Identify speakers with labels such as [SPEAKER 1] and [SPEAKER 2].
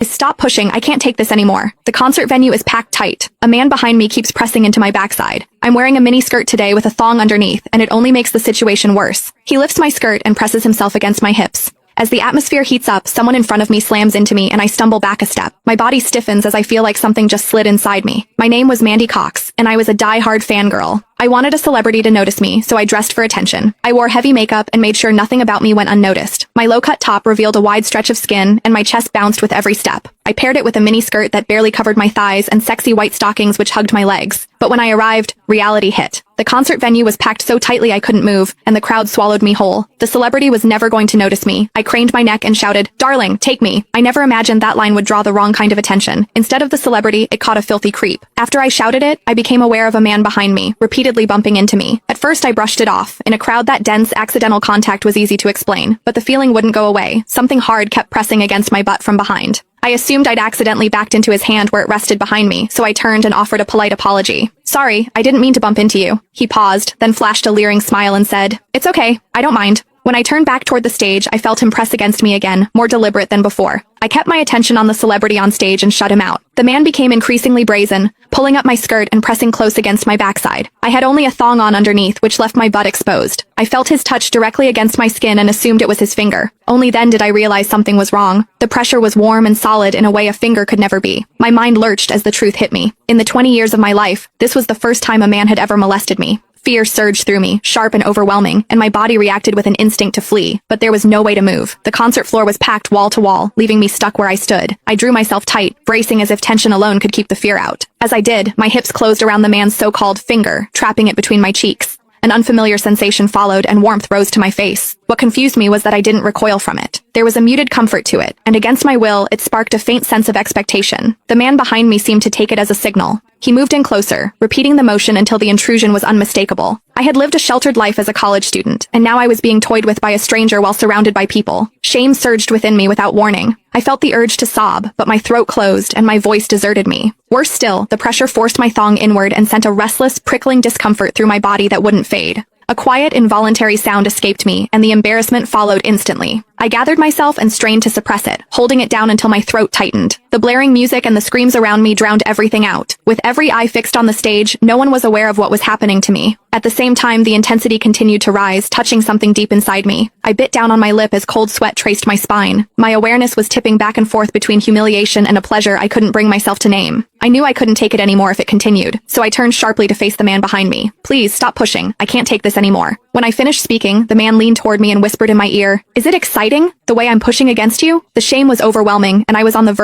[SPEAKER 1] Stop pushing, I can't take this anymore. The concert venue is packed tight. A man behind me keeps pressing into my backside. I'm wearing a mini skirt today with a thong underneath, and it only makes the situation worse. He lifts my skirt and presses himself against my hips. As the atmosphere heats up, someone in front of me slams into me and I stumble back a step. My body stiffens as I feel like something just slid inside me. My name was Mandy Cox, and I was a die-hard fangirl. I wanted a celebrity to notice me, so I dressed for attention. I wore heavy makeup and made sure nothing about me went unnoticed. My low-cut top revealed a wide stretch of skin, and my chest bounced with every step. I paired it with a mini skirt that barely covered my thighs and sexy white stockings which hugged my legs. But when I arrived, reality hit. The concert venue was packed so tightly I couldn't move, and the crowd swallowed me whole. The celebrity was never going to notice me. I craned my neck and shouted, "Darling, take me." I never imagined that line would draw the wrong kind of attention. Instead of the celebrity, it caught a filthy creep. After I shouted it, I became aware of a man behind me, repeatedly bumping into me. At first I brushed it off. In a crowd that dense, accidental contact was easy to explain. But the feeling wouldn't go away. Something hard kept pressing against my butt from behind. I assumed I'd accidentally backed into his hand where it rested behind me, so I turned and offered a polite apology. "Sorry, I didn't mean to bump into you." He paused, then flashed a leering smile and said, "It's okay, I don't mind." When I turned back toward the stage, I felt him press against me again, more deliberate than before. I kept my attention on the celebrity on stage and shut him out. The man became increasingly brazen, pulling up my skirt and pressing close against my backside. I had only a thong on underneath, which left my butt exposed. I felt his touch directly against my skin and assumed it was his finger. Only then did I realize something was wrong. The pressure was warm and solid in a way a finger could never be. My mind lurched as the truth hit me. In the 20 years of my life, this was the first time a man had ever molested me. Fear surged through me, sharp and overwhelming, and my body reacted with an instinct to flee. But there was no way to move. The concert floor was packed wall to wall, leaving me stuck where I stood. I drew myself tight, bracing as if tension alone could keep the fear out. As I did, my hips closed around the man's so-called finger, trapping it between my cheeks. An unfamiliar sensation followed, and warmth rose to my face. What confused me was that I didn't recoil from it. There was a muted comfort to it, and against my will, it sparked a faint sense of expectation. The man behind me seemed to take it as a signal. He moved in closer, repeating the motion until the intrusion was unmistakable. I had lived a sheltered life as a college student, and now I was being toyed with by a stranger while surrounded by people. Shame surged within me without warning. I felt the urge to sob, but my throat closed and my voice deserted me. Worse still, the pressure forced my thong inward and sent a restless, prickling discomfort through my body that wouldn't fade. A quiet, involuntary sound escaped me, and the embarrassment followed instantly. I gathered myself and strained to suppress it, holding it down until my throat tightened. The blaring music and the screams around me drowned everything out. With every eye fixed on the stage, no one was aware of what was happening to me. At the same time, the intensity continued to rise, touching something deep inside me. I bit down on my lip as cold sweat traced my spine. My awareness was tipping back and forth between humiliation and a pleasure I couldn't bring myself to name. I knew I couldn't take it anymore if it continued, so I turned sharply to face the man behind me. "Please, stop pushing. I can't take this anymore." When I finished speaking, the man leaned toward me and whispered in my ear, "Is it exciting, the way I'm pushing against you?" The shame was overwhelming, and I was on the verge